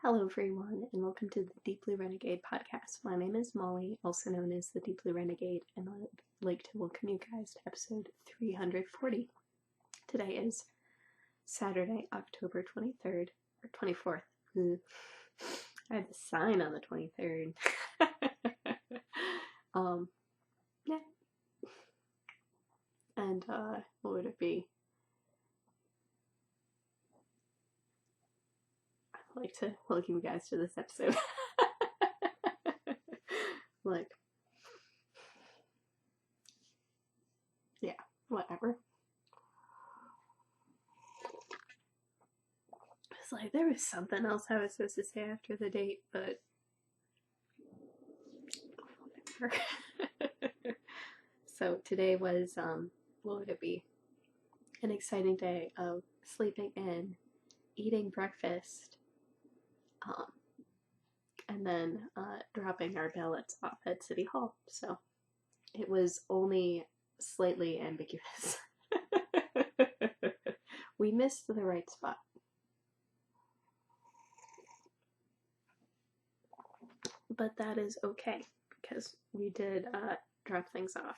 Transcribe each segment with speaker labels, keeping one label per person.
Speaker 1: Hello, everyone, and welcome to the Deep Blue Renegade podcast. My name is Molly, also known as the Deep Blue Renegade, and I'd like to welcome you guys to episode 340. Today is Saturday, October 23rd, or 24th. I had a sign on the 23rd. Yeah. And, what would it be? I'd like to welcome you guys to this episode. Like, yeah, whatever. It's like there was something else I was supposed to say after the date, but whatever. So today was, what would it be? An exciting day of sleeping in, eating breakfast, and then dropping our ballots off at City Hall. So it was only slightly ambiguous. We missed the right spot. But that is okay, because we did drop things off.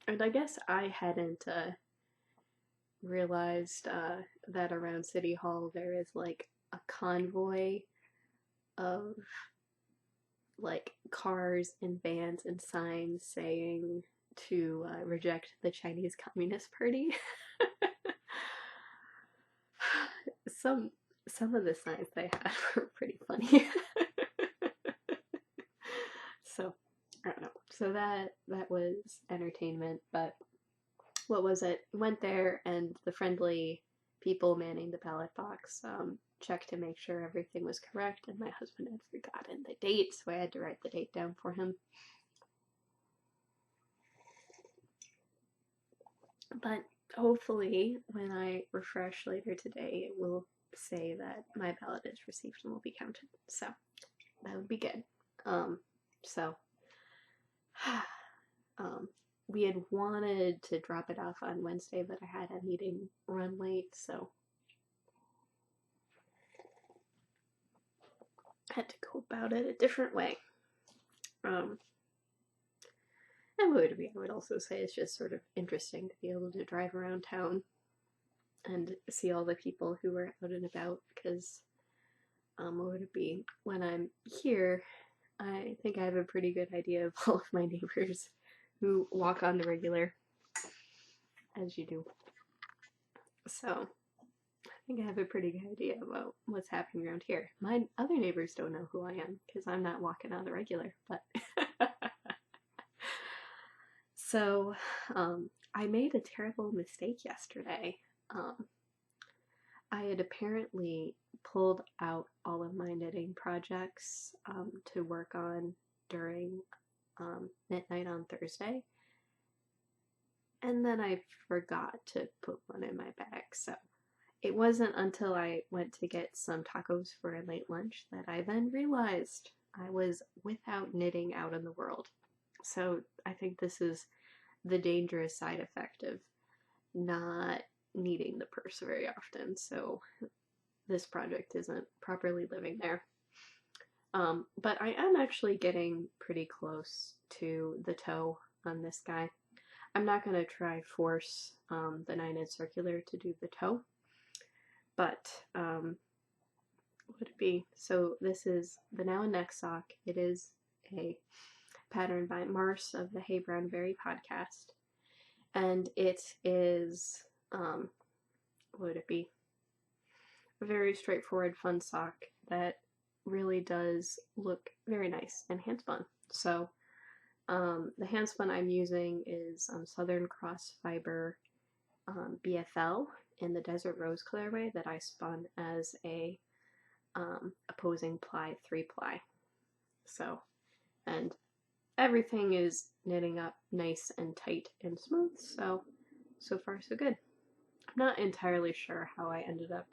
Speaker 1: And I guess I hadn't realized that around City Hall there is like a convoy of like cars and vans and signs saying to reject the Chinese Communist Party. Some of the signs they had were pretty funny. So I don't know. So that was entertainment, but what was it? Went there, and the friendly people manning the ballot box checked to make sure everything was correct, and my husband had forgotten the date, so I had to write the date down for him. But hopefully, when I refresh later today, it will say that my ballot is received and will be counted. So that would be good. We had wanted to drop it off on Wednesday, but I had a meeting run late, so I had to go about it a different way. And what I would also say it's just sort of interesting to be able to drive around town and see all the people who are out and about, because what would it be? When I'm here, I think I have a pretty good idea of all of my neighbors who walk on the regular, as you do. So I think I have a pretty good idea about what's happening around here. My other neighbors don't know who I am because I'm not walking on the regular, but so I made a terrible mistake yesterday. I had apparently pulled out all of my knitting projects to work on during knit night on Thursday, and then I forgot to put one in my bag. So it wasn't until I went to get some tacos for a late lunch that I then realized I was without knitting out in the world. So I think this is the dangerous side effect of not needing the purse very often. So this project isn't properly living there. But I am actually getting pretty close to the toe on this guy. I'm not going to try force the 9-inch circular to do the toe, but what would it be? So this is the Now and Next sock. It is a pattern by Mars of the Hey Brown Berry podcast, and it is what would it be? A very straightforward, fun sock that really does look very nice and handspun. So the handspun I'm using is Southern Cross Fiber BFL in the Desert Rose colorway that I spun as a opposing ply 3-ply. So, and everything is knitting up nice and tight and smooth, so far so good. I'm not entirely sure how I ended up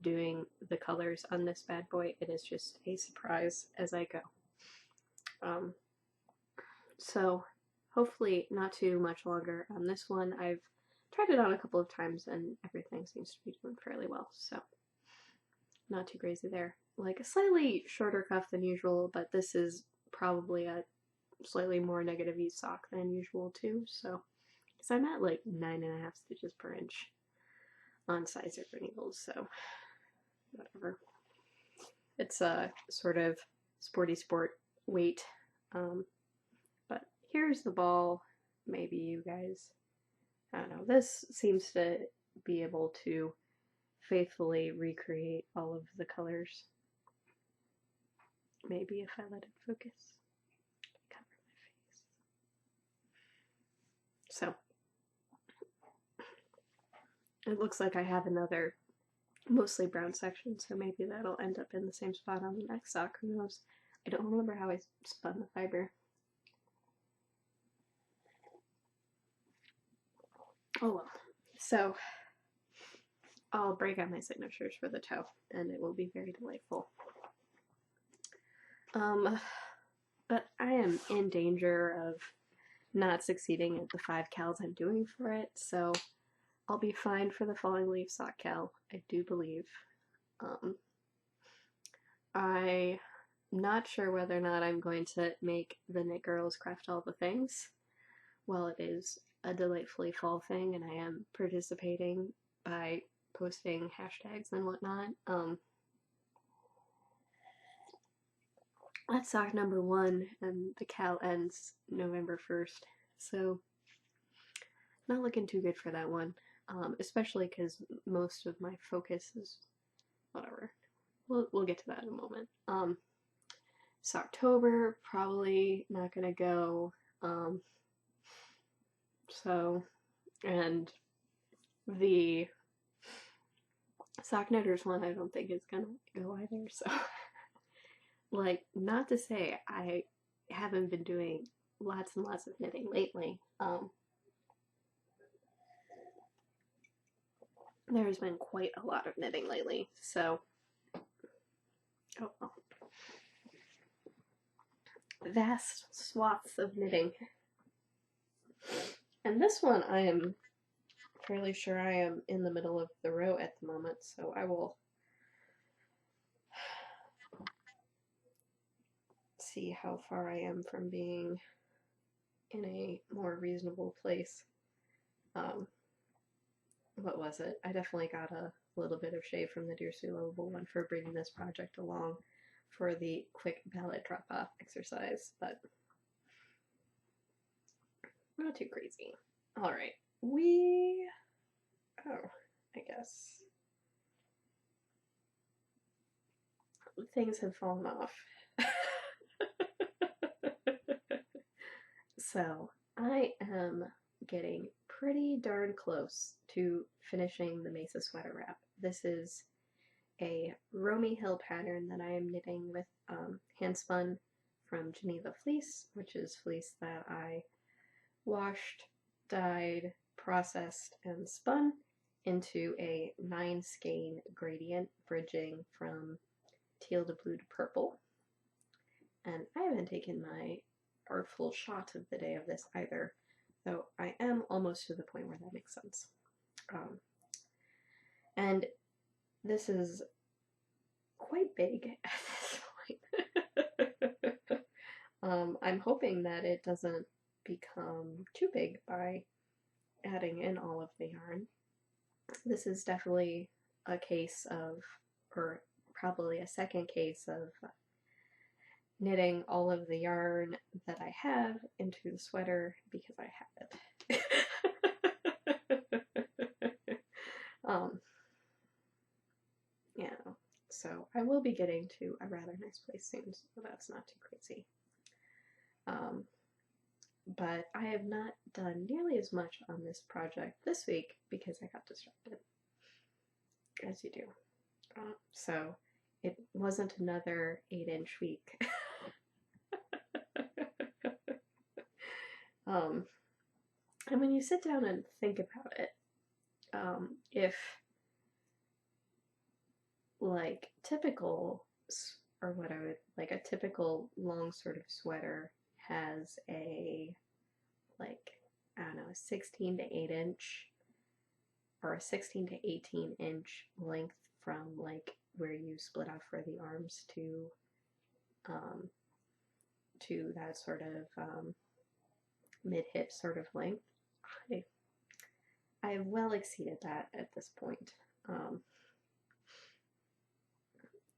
Speaker 1: doing the colors on this bad boy. It is just a surprise as I go. So hopefully not too much longer on this one. I've tried it on a couple of times and everything seems to be doing fairly well, so not too crazy there. like a slightly shorter cuff than usual, but this is probably a slightly more negative ease sock than usual too, so because I'm at like 9.5 stitches per inch on size zipper needles, so whatever. It's a sort of sporty sport weight, but here's the ball. Maybe you guys, I don't know, this seems to be able to faithfully recreate all of the colors. Maybe if I let it focus. Cover my face. So, it looks like I have another mostly brown section, so maybe that'll end up in the same spot on the next sock, who knows. I don't remember how I spun the fiber. Oh well. So, I'll break out my signatures for the toe, and it will be very delightful. But I am in danger of not succeeding at the 5 cals I'm doing for it, so I'll be fine for the falling leaf sock cal, I do believe. I'm not sure whether or not I'm going to make the Knit Girls craft all the things. While it is a delightfully fall thing, and I am participating by posting hashtags and whatnot, that's sock number 1, and the cal ends November 1st, so not looking too good for that one, especially because most of my focus is whatever. We'll get to that in a moment. So October, probably not gonna go, so, and the sock knitters one I don't think is gonna go either, so like, not to say I haven't been doing lots and lots of knitting lately. There's been quite a lot of knitting lately, so vast swaths of knitting. And this one I am fairly sure I am in the middle of the row at the moment, so I will see how far I am from being in a more reasonable place. What was it? I definitely got a little bit of shade from the Dear Sweet Lovable one for bringing this project along for the quick palette drop-off exercise, but not too crazy. Alright, I guess things have fallen off. So, I am getting pretty darn close to finishing the Mesa sweater wrap. This is a Romy Hill pattern that I am knitting with hand spun from Geneva Fleece, which is fleece that I washed, dyed, processed, and spun into a 9 skein gradient bridging from teal to blue to purple. And I haven't taken my artful shot of the day of this either, though I am almost to the point where that makes sense. And this is quite big at this point. I'm hoping that it doesn't become too big by adding in all of the yarn. This is definitely a case of, or probably a second case of, knitting all of the yarn that I have into the sweater because I have it. Yeah, so I will be getting to a rather nice place soon, so that's not too crazy. But I have not done nearly as much on this project this week because I got distracted, as you do. So it wasn't another 8-inch week. And when you sit down and think about it, if like typical, or what I would, like a typical long sort of sweater has a, like, I don't know, a 16 to 8 inch or a 16 to 18 inch length from like where you split off for the arms to that sort of mid-hip sort of length. I have well exceeded that at this point,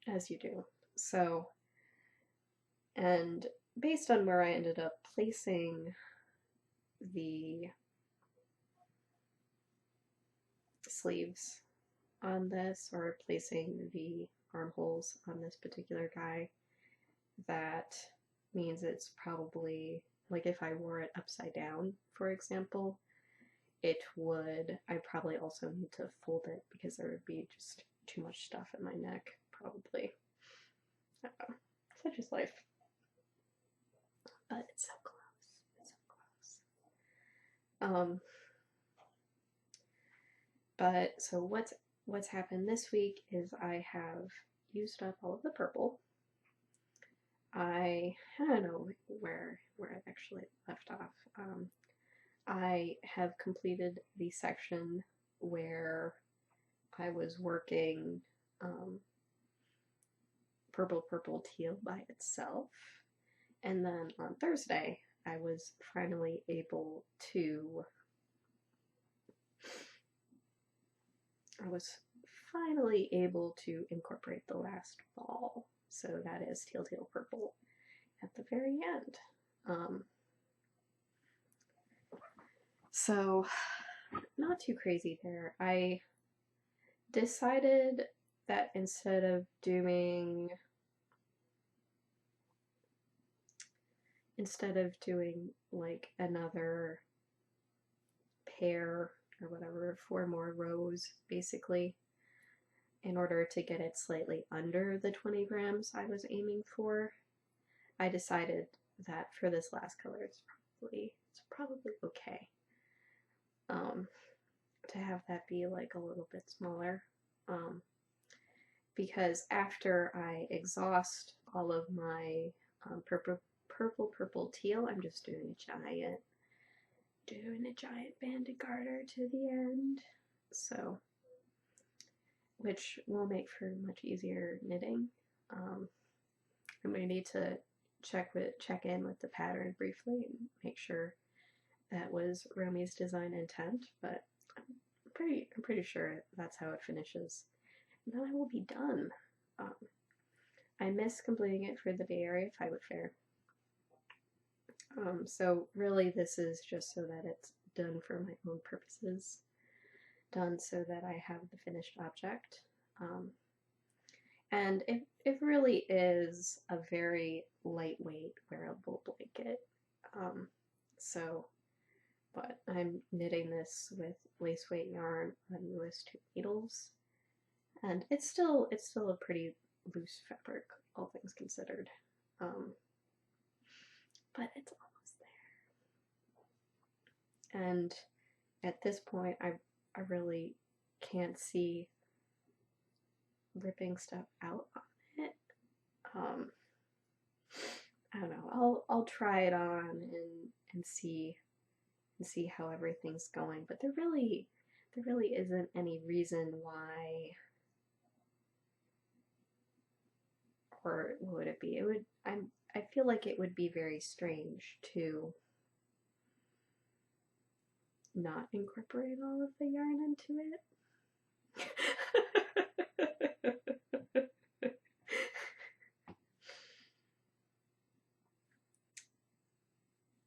Speaker 1: as you do. So, and based on where I ended up placing the sleeves on this, or placing the armholes on this particular guy, that means it's probably, like if I wore it upside down, for example, I'd probably also need to fold it because there would be just too much stuff in my neck, probably. Such is life. But it's so close. It's so close. But so what's happened this week is I have used up all of the purple. I don't know where I've actually left off. I have completed the section where I was working purple, purple, teal by itself. And then on Thursday, I was finally able to incorporate the last ball. So that is teal, teal, purple at the very end. So not too crazy there. I decided that instead of doing like another pair or whatever, 4 more rows basically, in order to get it slightly under the 20 grams I was aiming for, I decided that for this last color it's probably okay to have that be like a little bit smaller, because after I exhaust all of my purple, purple, teal, I'm just doing a giant banded garter to the end, so, which will make for much easier knitting. I'm going to need to check in with the pattern briefly and make sure that was Romy's design intent, but I'm pretty sure that's how it finishes. And then I will be done. I miss completing it for the Bay Area Fiber Fair. So really this is just so that it's done for my own purposes, done so that I have the finished object. And it really is a very lightweight wearable blanket. But I'm knitting this with lace weight yarn on US 2 needles, and it's still a pretty loose fabric, all things considered. But it's almost there. And at this point, I really can't see ripping stuff out on it. I don't know. I'll try it on and see how everything's going. But there really isn't any reason why. Or what would it be? I feel like it would be very strange to not incorporate all of the yarn into it.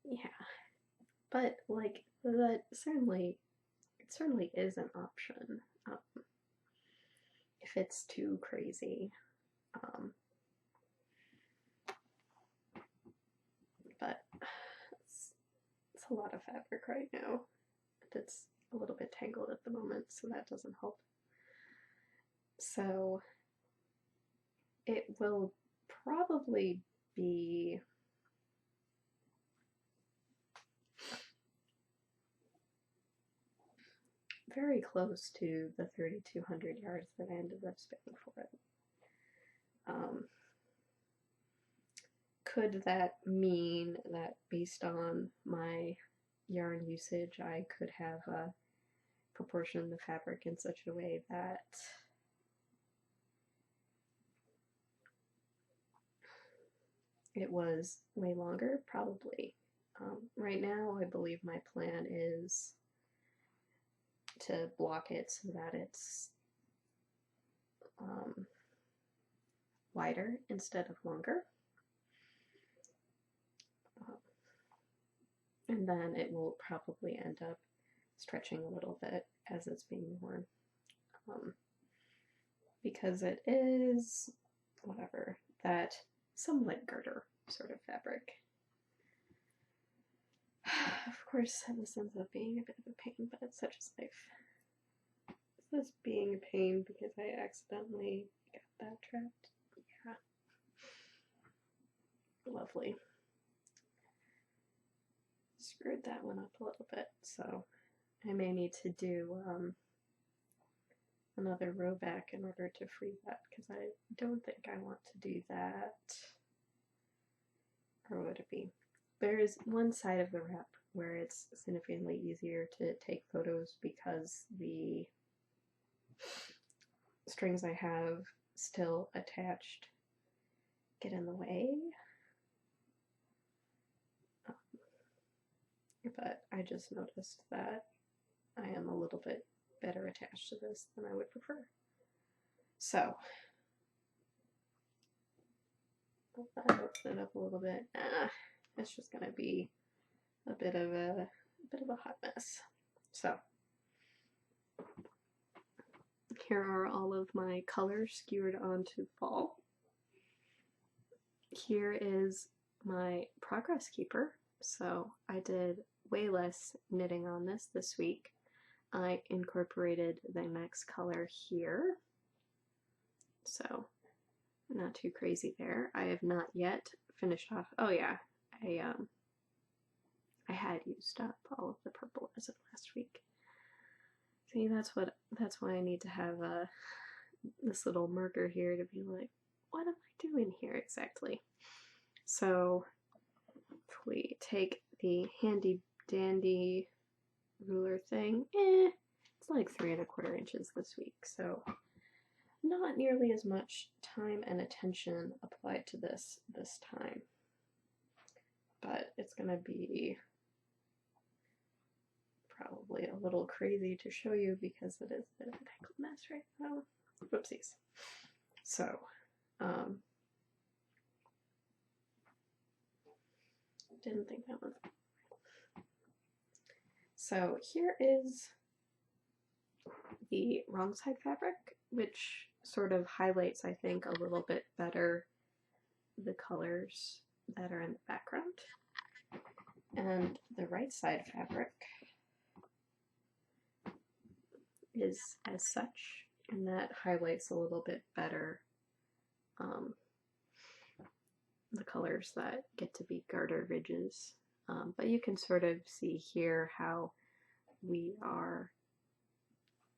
Speaker 1: Yeah, but like that certainly is an option if it's too crazy. But it's a lot of fabric right now. It's a little bit tangled at the moment, so that doesn't help. So it will probably be very close to the 3,200 yards that I ended up spending for it. Could that mean that based on my yarn usage, I could have proportioned the fabric in such a way that it was way longer, probably. Right now, I believe my plan is to block it so that it's wider instead of longer. And then it will probably end up stretching a little bit as it's being worn. Because it is, whatever, that somewhat girder sort of fabric. Of course, this ends up being a bit of a pain, but it's such as life. This is being a pain because I accidentally got that trapped. Yeah. Lovely. Screwed that one up a little bit, so I may need to do another row back in order to free that, because I don't think I want to do that. Or would it be? There's one side of the wrap where it's significantly easier to take photos because the strings I have still attached get in the way. But I just noticed that I am a little bit better attached to this than I would prefer. So, I'll open it up a little bit. It's just gonna be a bit of a hot mess. So, here are all of my colors skewered onto fall. Here is my progress keeper. So I did way less knitting on this week. I incorporated the next color here. So not too crazy there. I have not yet finished off. Oh yeah, I had used up all of the purple as of last week. See, that's why I need to have this little marker here to be like, what am I doing here exactly? So if we take the handy dandy ruler thing, it's like 3 1/4 inches this week, so not nearly as much time and attention applied to this time. But it's gonna be probably a little crazy to show you because it is a bit of a tangled mess right now. Whoopsies. So, didn't think that was. So here is the wrong side fabric, which sort of highlights, I think, a little bit better the colors that are in the background. And the right side fabric is as such, and that highlights a little bit better the colors that get to be garter ridges. But you can sort of see here how we are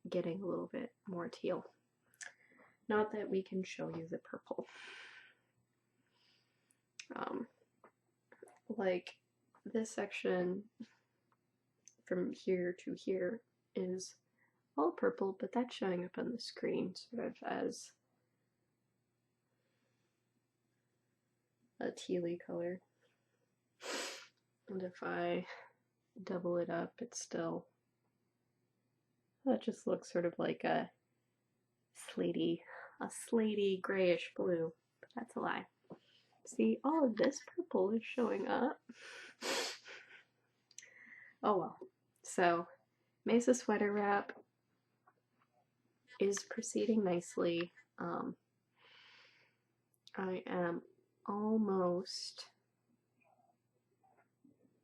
Speaker 1: getting a little bit more teal. Not that we can show you the purple. Like this section from here to here is all purple, but that's showing up on the screen sort of as a tealy color. And if I double it up, it's still, that just looks sort of like a slaty grayish blue, but that's a lie. See, all of this purple is showing up. Oh well. So, Mesa sweater wrap is proceeding nicely. I am almost,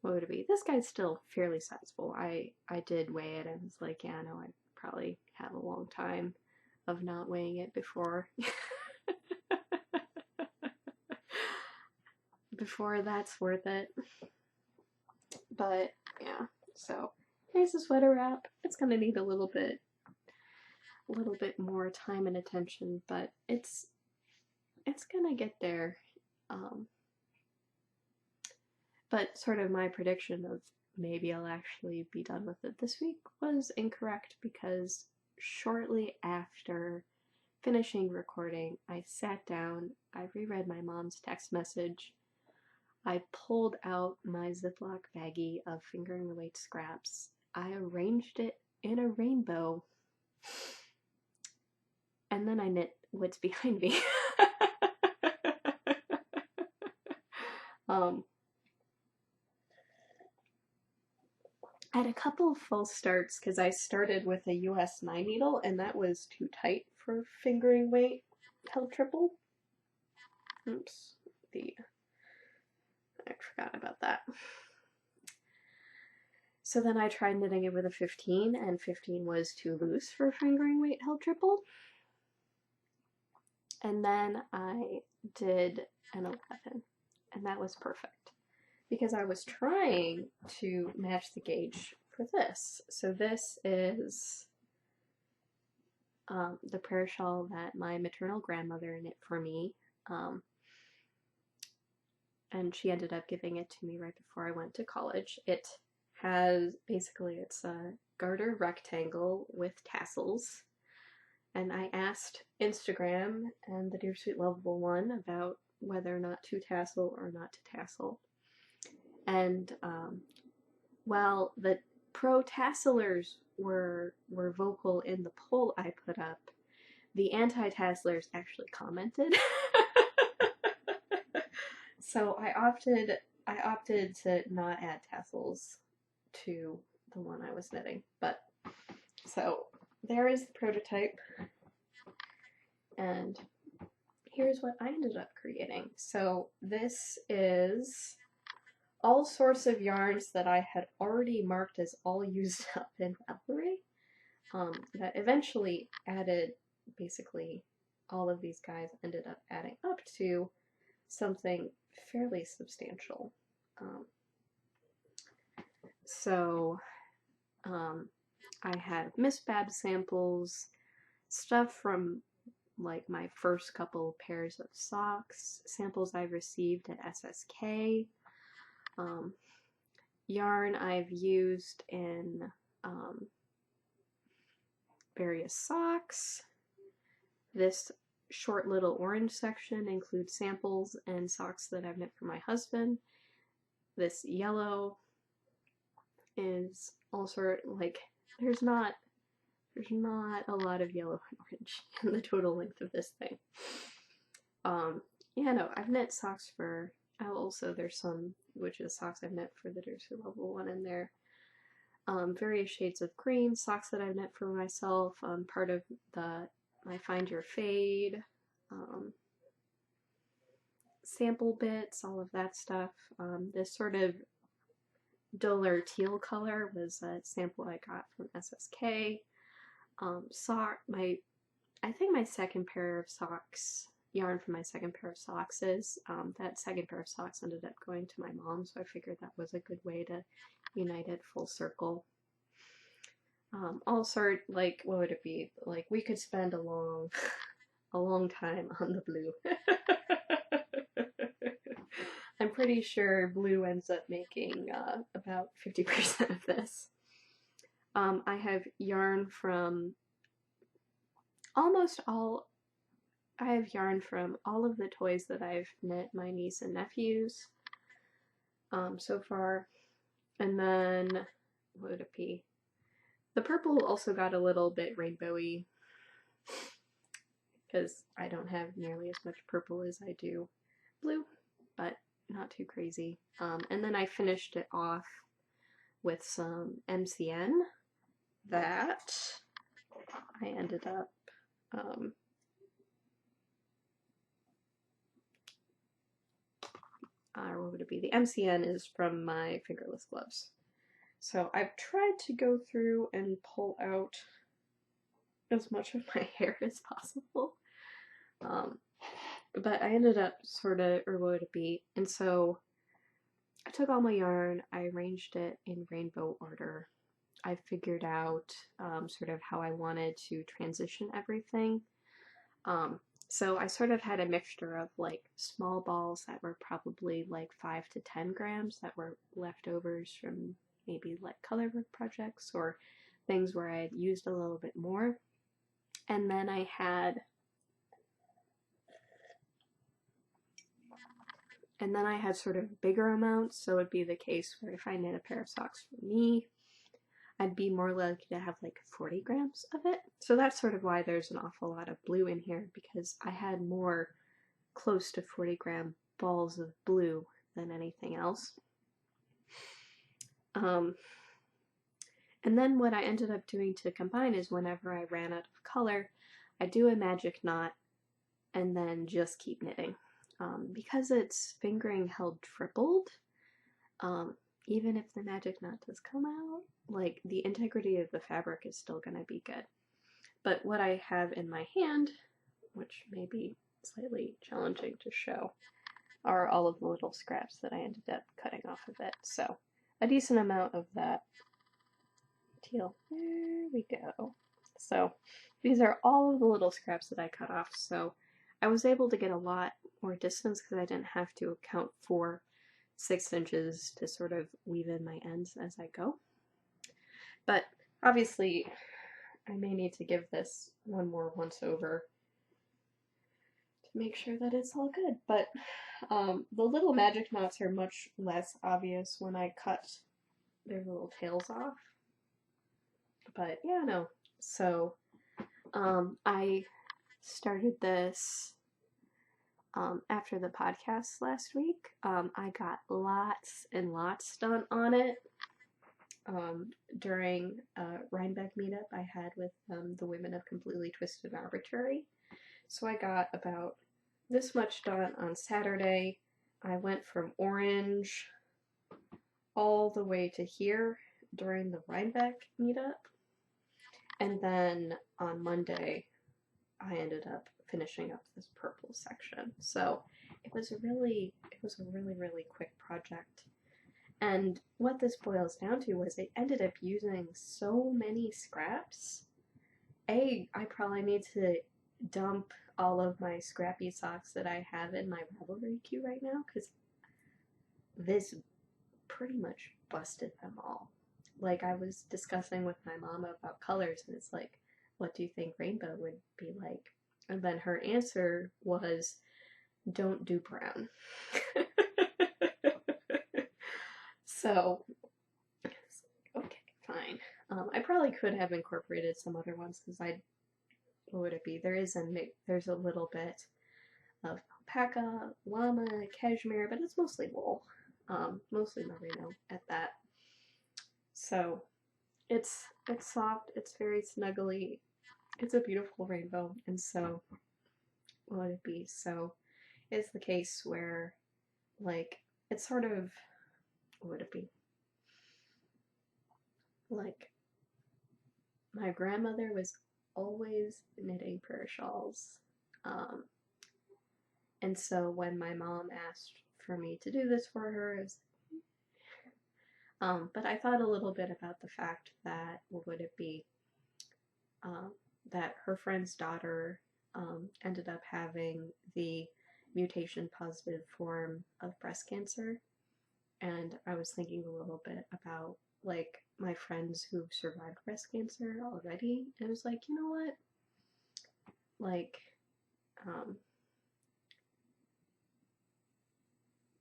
Speaker 1: what would it be? This guy's still fairly sizable. I did weigh it and was like, yeah, no, I probably have a long time of not weighing it before. Before that's worth it. But yeah, so here's the sweater wrap. It's gonna need a little bit more time and attention, but it's gonna get there. But sort of my prediction of maybe I'll actually be done with it this week was incorrect, because shortly after finishing recording, I sat down, I reread my mom's text message I pulled out my Ziploc baggie of fingering weight scraps. I arranged it in a rainbow, and then I knit what's behind me. I had a couple of false starts because I started with a US 9 needle and that was too tight for fingering weight held triple. Oops, I forgot about that. So then I tried knitting it with a 15 and 15 was too loose for fingering weight held triple. And then I did an 11 and that was perfect because I was trying to match the gauge for this. So this is the prayer shawl that my maternal grandmother knit for me, and she ended up giving it to me right before I went to college. It has, basically, it's a garter rectangle with tassels, and I asked Instagram and the Dear Sweet Lovable one about whether or not to tassel or not to tassel. And while the pro-tasselers were vocal in the poll I put up, the anti-tasselers actually commented. So I opted to not add tassels to the one I was knitting. But so there is the prototype, and here's what I ended up creating. So this is all sorts of yarns that I had already marked as all used up in Ravelry, that eventually added, basically all of these guys ended up adding up to something fairly substantial. I had Miss Bab samples, stuff from like my first couple pairs of socks, samples I received at SSK, yarn I've used in various socks. This short little orange section includes samples and socks that I've knit for my husband. This yellow is also like there's not a lot of yellow and orange in the total length of this thing. Yeah, no, I've knit socks for also there's some socks I've knit for the Dear Sweet Lovable one in there. Various shades of green, socks that I've knit for myself, part of my Find Your Fade, sample bits, all of that stuff. This sort of duller teal color was a sample I got from SSK. I think my second pair of socks, yarn for my second pair of socks is, that second pair of socks ended up going to my mom, so I figured that was a good way to unite it full circle. Like, what would it be? Like, we could spend a long time on the blue. I'm pretty sure blue ends up making about 50% of this. I have yarn from all of the toys that I've knit my niece and nephews so far. And then, what would it be? The purple also got a little bit rainbowy because I don't have nearly as much purple as I do blue, but not too crazy. And then I finished it off with some MCN that I ended up what would it be? The MCN is from my fingerless gloves. So I've tried to go through and pull out as much of my hair as possible. But I ended up sort of, or what would it be? And so I took all my yarn, I arranged it in rainbow order. I figured out sort of how I wanted to transition everything. So I sort of had a mixture of like small balls that were probably like 5 to 10 grams that were leftovers from maybe like color work projects or things where I had used a little bit more. And then I had And then I had sort of bigger amounts, so it'd be the case where if I knit a pair of socks for me, I'd be more likely to have like 40 grams of it. So that's sort of why there's an awful lot of blue in here, because I had more close to 40-gram balls of blue than anything else. And then what I ended up doing to combine is whenever I ran out of color, I do a magic knot and then just keep knitting. Because it's fingering held tripled, even if the magic knot does come out, like the integrity of the fabric is still going to be good. But what I have in my hand, which may be slightly challenging to show, are all of the little scraps that I ended up cutting off of it. So a decent amount of that teal. There we go. So these are all of the little scraps that I cut off. So I was able to get a lot more distance because I didn't have to account for 6 inches to sort of weave in my ends as I go. But obviously I may need to give this one more once over to make sure that it's all good. But the little magic knots are much less obvious when I cut their little tails off. But yeah, no. So I started this after the podcast last week. I got lots and lots done on it during a Rhinebeck meetup I had with the women of Completely Twisted and Arbitrary. So I got about this much done on Saturday. I went from Orange all the way to here during the Rhinebeck meetup. And then on Monday, I ended up finishing up this purple section. So it was a really quick project. And what this boils down to was I ended up using so many scraps. I probably need to dump all of my scrappy socks that I have in my Ravelry queue right now, because this pretty much busted them all. Like, I was discussing with my mom about colors, and it's like, what do you think rainbow would be like? And then her answer was, don't do brown. So, okay, fine. I probably could have incorporated some other ones, because what would it be? There's a little bit of alpaca, llama, cashmere, but it's mostly wool. Mostly merino at that. So it's soft, it's very snuggly, it's a beautiful rainbow, and so what would it be? So it's the case where, like, it's sort of, what would it be? Like, my grandmother was always knitting prayer shawls, and so when my mom asked for me to do this for her, it was but I thought a little bit about the fact that, what would it be, that her friend's daughter ended up having the mutation positive form of breast cancer, and I was thinking a little bit about, like, my friends who've survived breast cancer already, and I was like, you know what, like,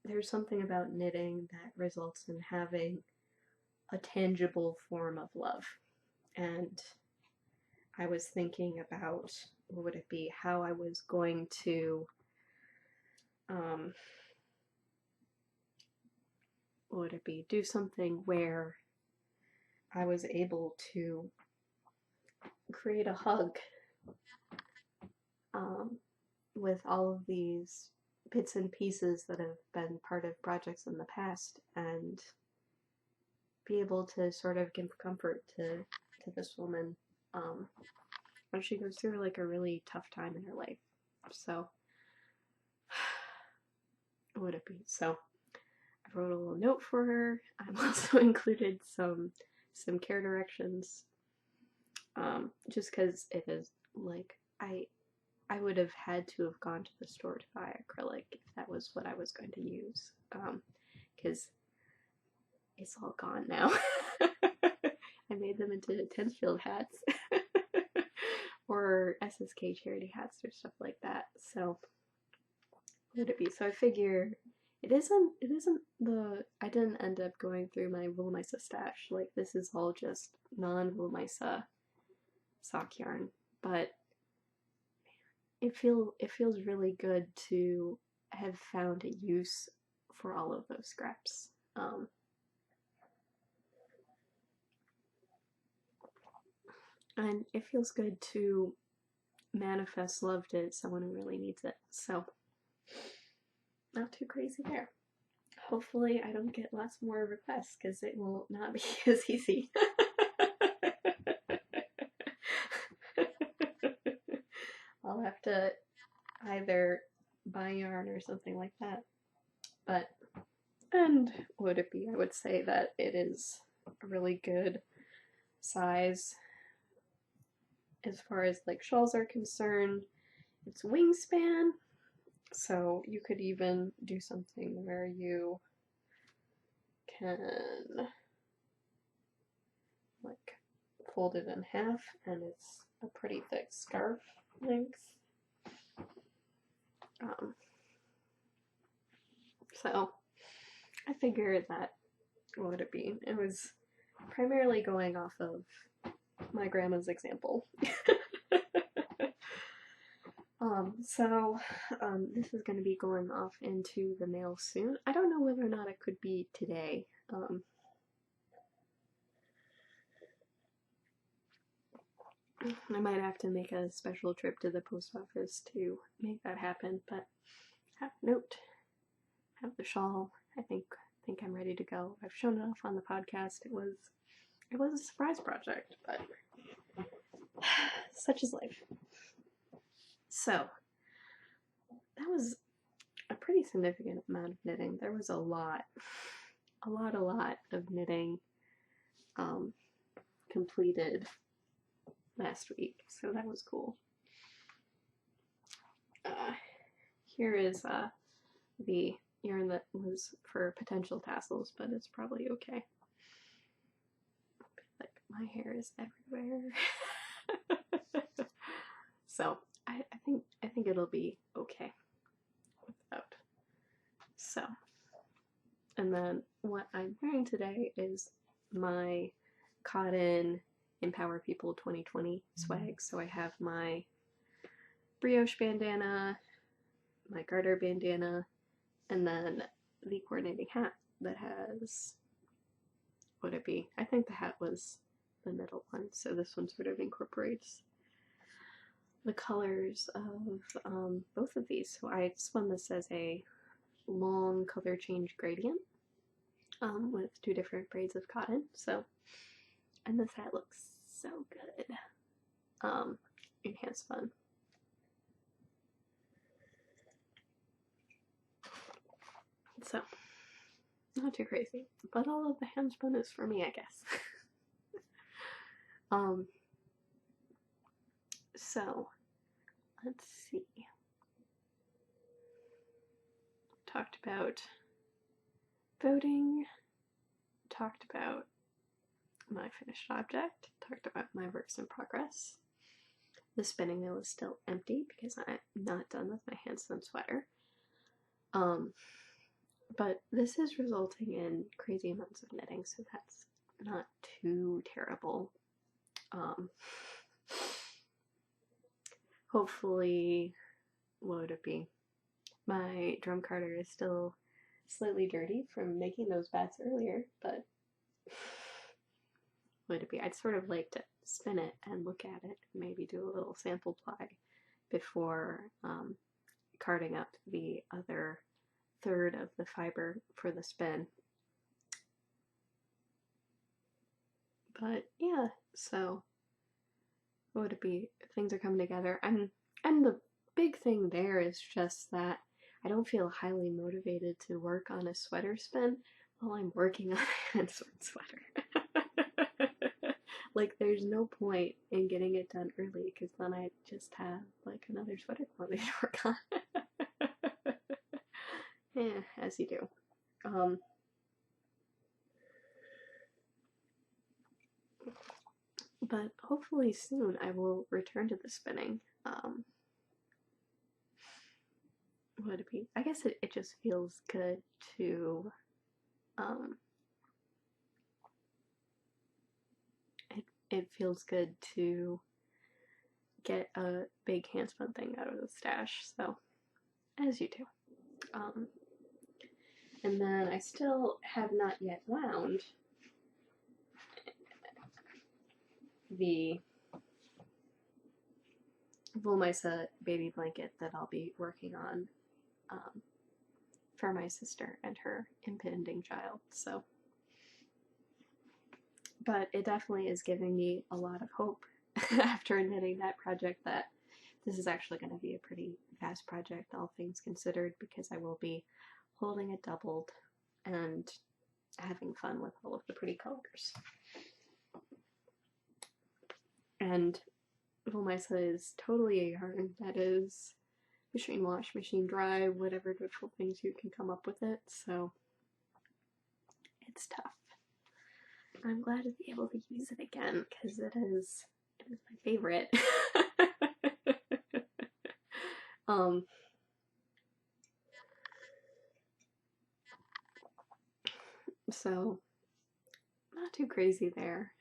Speaker 1: there's something about knitting that results in having a tangible form of love. And I was thinking about, what would it be, how I was going to, what would it be, do something where I was able to create a hug with all of these bits and pieces that have been part of projects in the past, and be able to sort of give comfort to this woman when she goes through, like, a really tough time in her life. So what would it be? So I wrote a little note for her. I've also included some care directions, just because it is, like, I would have had to have gone to the store to buy acrylic if that was what I was going to use, because it's all gone now. I made them into Tensfield hats or SSK charity hats or stuff like that. So what would it be? So I figure it isn't I didn't end up going through my Woolmisa stash. Like, this is all just non-Woolmisa sock yarn, but it feels really good to have found a use for all of those scraps. And it feels good to manifest love to someone who really needs it. So, not too crazy there. Hopefully I don't get lots more requests, because it will not be as easy. I'll have to either buy yarn or something like that. But, and would it be, I would say that it is a really good size as far as like shawls are concerned. It's wingspan, so you could even do something where you can like fold it in half, and it's a pretty thick scarf length. So I figured that, what would it be? It was primarily going off of my grandma's example. This is going to be going off into the mail soon. I don't know whether or not it could be today. I might have to make a special trip to the post office to make that happen, but have a note, have the shawl. I think I'm ready to go. I've shown it off on the podcast. It was a surprise project, but such is life. So that was a pretty significant amount of knitting. There was a lot of knitting completed last week, so that was cool. Here is the yarn that was for potential tassels, but it's probably okay. Like, my hair is everywhere. So I think it'll be okay without. So, and then what I'm wearing today is my cotton Empower People 2020 swag. So I have my brioche bandana, my garter bandana, and then the coordinating hat that has, what would it be? I think the hat was the middle one, so this one sort of incorporates the colors of both of these. So I spun this as a long color change gradient with 2 different braids of cotton. So, and this hat looks so good in hand spun. So, not too crazy, but all of the hand spun is for me, I guess. So, let's see. Talked about voting, talked about my finished object, talked about my works in progress. The spinning wheel is still empty because I'm not done with my hand spun sweater. But this is resulting in crazy amounts of knitting, so that's not too terrible. Hopefully, what would it be? My drum carder is still slightly dirty from making those bats earlier, but would it be? I'd sort of like to spin it and look at it, maybe do a little sample ply before carding up the other third of the fiber for the spin. But yeah, so what would it be? Things are coming together, and the big thing there is just that I don't feel highly motivated to work on a sweater spin while I'm working on a hand spun sweater. Like, there's no point in getting it done early, because then I just have like another sweater quantity to work on. Yeah, as you do. But hopefully soon I will return to the spinning. would it be? I guess it just feels good to, um, it feels good to get a big handspun thing out of the stash, so, as you do. And then I still have not yet wound the Woolmisa baby blanket that I'll be working on for my sister and her impending child, so. But it definitely is giving me a lot of hope after knitting that project that this is actually going to be a pretty fast project, all things considered, because I will be holding it doubled and having fun with all of the pretty colors. And Woolmisa is totally a yarn that is machine wash, machine dry, whatever neutral things you can come up with it, so it's tough. I'm glad to be able to use it again because it is my favorite. So not too crazy there.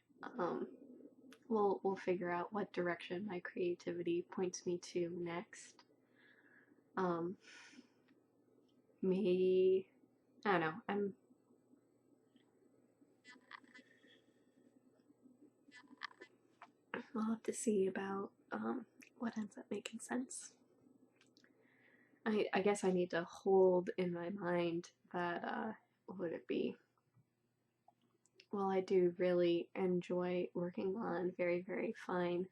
Speaker 1: We'll figure out what direction my creativity points me to next. Maybe, I don't know, I'll have to see about what ends up making sense. I guess I need to hold in my mind that, what would it be? Well, I do really enjoy working on very, very fine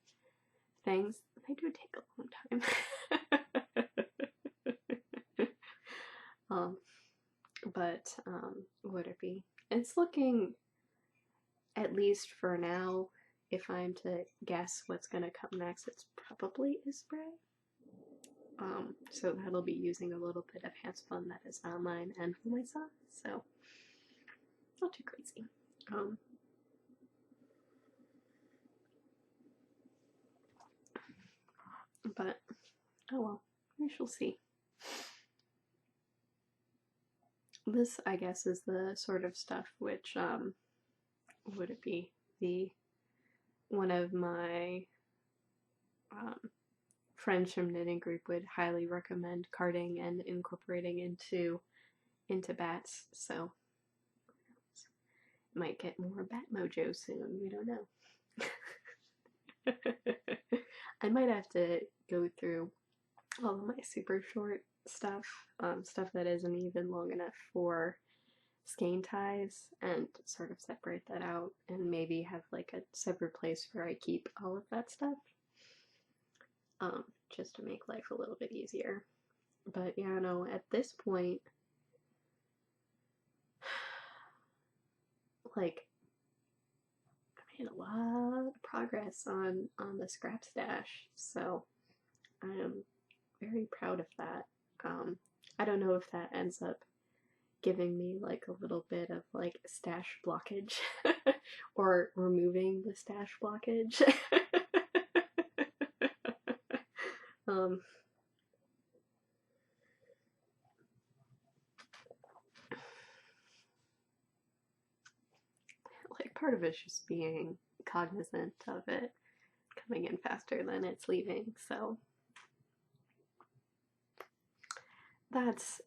Speaker 1: things. They do take a long time. But what would it be? It's looking, at least for now, if I'm to guess what's going to come next, it's probably a spray. So that'll be using a little bit of handspun that is on mine and for myself, so not too crazy. But, oh well, we shall see. This, I guess, is the sort of stuff which, would it be? One of my friends from knitting group would highly recommend carding and incorporating into bats, so might get more bat mojo soon, we don't know. I might have to go through all of my super short stuff, stuff that isn't even long enough for skein ties, and sort of separate that out and maybe have like a separate place where I keep all of that stuff, just to make life a little bit easier. But yeah, no, at this point, like, I made a lot of progress on the scrap stash, so I am very proud of that. I don't know if that ends up giving me like a little bit of like stash blockage or removing the stash blockage. Like part of it's just being cognizant of it coming in faster than it's leaving, so that's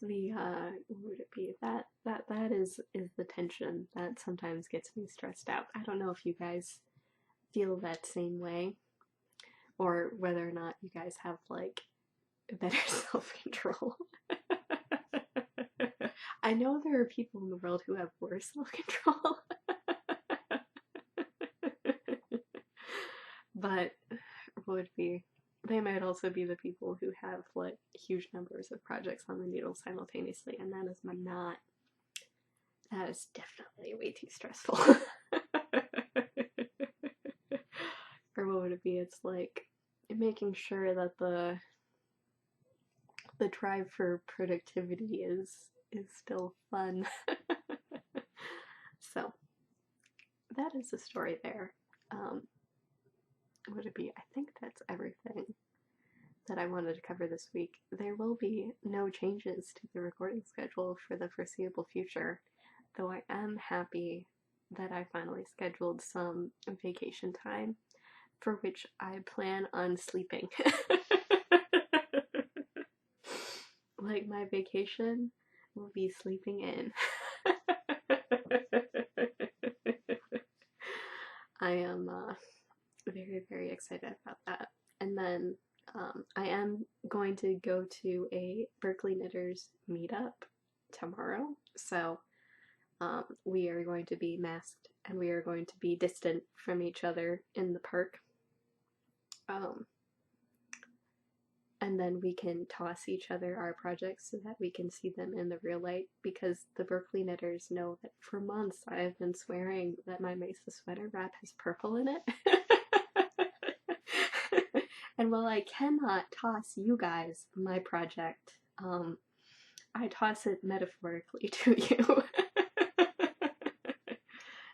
Speaker 1: the what would it be? That is the tension that sometimes gets me stressed out. I don't know if you guys feel that same way, or whether or not you guys have like better self-control. I know there are people in the world who have worse self-control. But would be, they might also be the people who have like huge numbers of projects on the needle simultaneously, and that is that is definitely way too stressful. Or what would it be? It's like making sure that the drive for productivity is still fun. So that is the story there. Would it be? I think that's everything. that I wanted to cover this week. There will be no changes to the recording schedule for the foreseeable future, though I am happy that I finally scheduled some vacation time for which I plan on sleeping. Like, my vacation will be sleeping in. I am very, very excited about that. And then I am going to go to a Berkeley Knitters meetup tomorrow. So we are going to be masked and we are going to be distant from each other in the park. And then we can toss each other our projects so that we can see them in the real light, because the Berkeley Knitters know that for months I have been swearing that my Mesa sweater wrap has purple in it. And while I cannot toss you guys my project, I toss it metaphorically to you.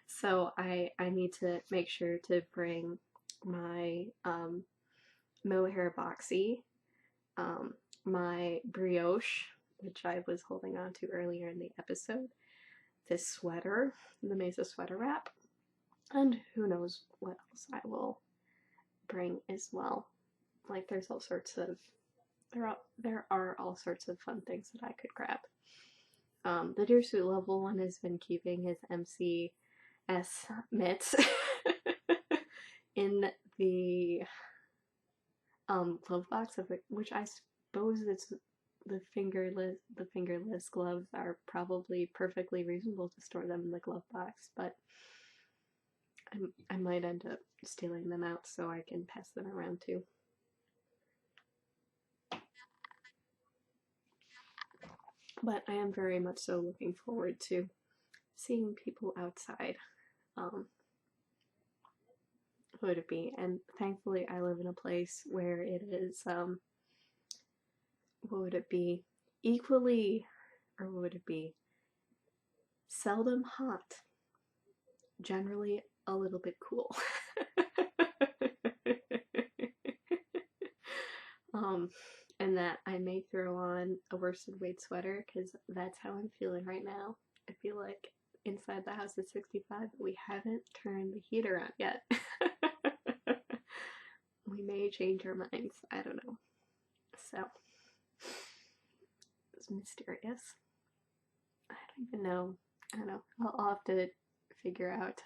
Speaker 1: So I need to make sure to bring my mohair boxy, my brioche, which I was holding on to earlier in the episode, this sweater, the Mesa sweater wrap, and who knows what else I will bring as well. Like, there's all sorts of, there are all sorts of fun things that I could grab. The Dear Sweet Level one has been keeping his MCS mitts in the glove box, of which I suppose it's the fingerless gloves are probably perfectly reasonable to store them in the glove box, but I might end up stealing them out so I can pass them around too. But I am very much so looking forward to seeing people outside. What would it be? And thankfully I live in a place where it is, what would it be? Equally, or what would it be? Seldom hot. Generally a little bit cool. And that I may throw on a worsted weight sweater because that's how I'm feeling right now. I feel like inside the house is 65, but we haven't turned the heater on yet. We may change our minds. I don't know. So, it's mysterious. I don't even know. I don't know. I'll have to figure out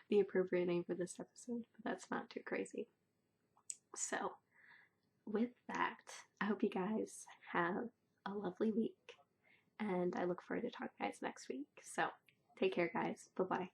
Speaker 1: the appropriate name for this episode, but that's not too crazy. So, with that, I hope you guys have a lovely week, and I look forward to talking to you guys next week. So, take care, guys. Bye-bye.